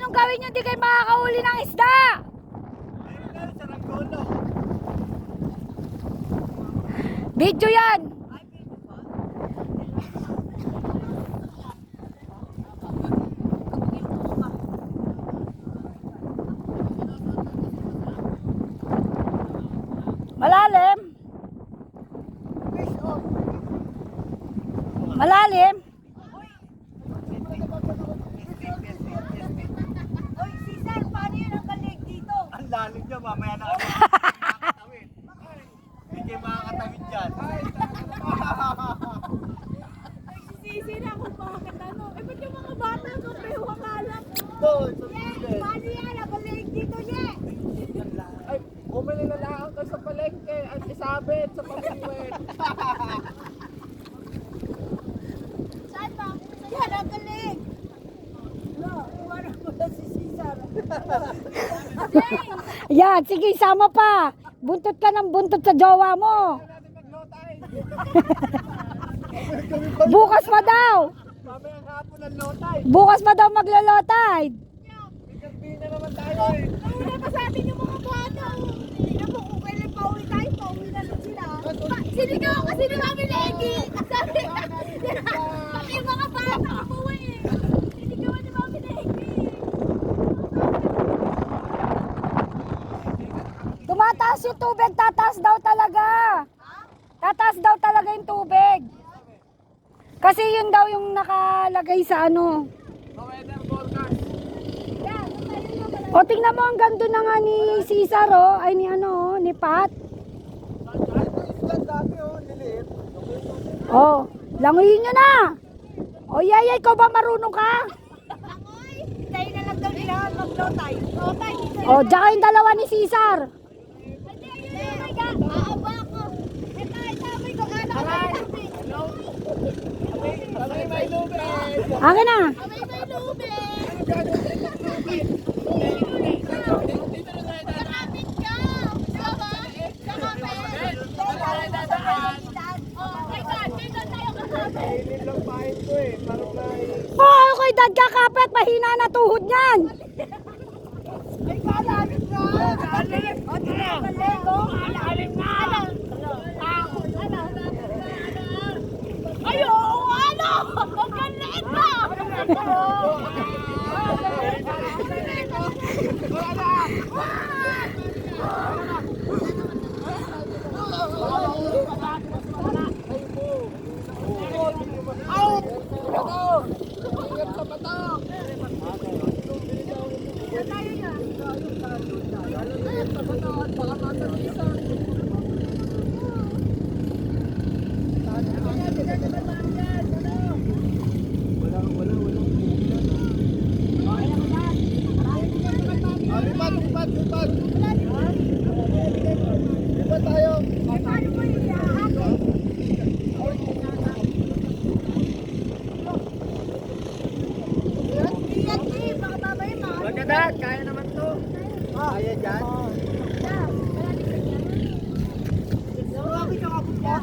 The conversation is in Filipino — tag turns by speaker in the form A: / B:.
A: anong gawin nyo? Di kayo makakahuli ng isda. Video yan. Malalim. Malalim.
B: Oy, Cesar, paano yun ang kalig dito?
C: Ang lalim niya, mamaya na ako makakatawid. Hindi kayo makakatawid dyan.
B: Ay, si Sisi na kung bakit ano. Eh, ba't yung mga bata ko kayo akala?
C: Doon, sa
B: Yeah,
C: pilit.
B: paano yan ang kalig dito, yeah?
D: Ay, bumili na lang ka sa palengke at isabit sa pamilwet.
B: Saan ba? Yan ang kalig. No, iwanan mo na si Cesar.
A: Yan, sige, sama pa. Buntot ka ng buntot sa jowa mo. Bukas pa daw.
D: Mamaya hapon ng lotay.
A: Bukas pa daw maglo-low-tide.
D: Gabi na naman tayo eh.
B: Nauna pa sa atin yung mga bata. Tingnan mo kung kailan pauwi tayo, pauwi na lang sila. Sinigaw ako kasi ni Mami Leggy. Sabi, pati yung mga bata umuwi. Sinigawan ni Mami Leggy.
A: Tumataas yung tubig, tataas daw talaga. Tataas daw talaga yung tubig. Kasi yun daw yung nakalagay sa ano.
D: Weather forecast.
A: O tingnan mo, ang ganda na nga ni Cesar, oh. Ay ni ano, ni Pat.
C: Island dati, oh, liliit.
A: Oh, languyin nyo na. O yaya, ikaw ba marunong ka?
B: Amoy, tayo na lang daw nila mag-lotay. Lotay.
A: O, diyan kayong dalawa ni Cesar.
B: Hindi, ayun na nga. Aaba ako. Ito, sabi ko, anak ko.
D: Kami may lubid.
A: Akin na.
B: Abay, may lubid. Kapit ka! Diba? Kapit! Oh, my God! Dito tayo kapit!
D: Kainin lang pahin ko eh. Parang
A: Oh, kay dad kakapit, mahina na tuhod niyan.
B: Ay, kalalim ka! Kalalim! O, kalalim! O, kalalim na! Ano? Ay, oo, ano? Ang galit na!
D: lipat. Lipat tayo.
B: Paano mo yung iaakit? Iyan, eh, baka mamaya mahal.
D: Maganda, kaya naman to.
C: Kaya dyan.
B: Grabe ka kapit ka.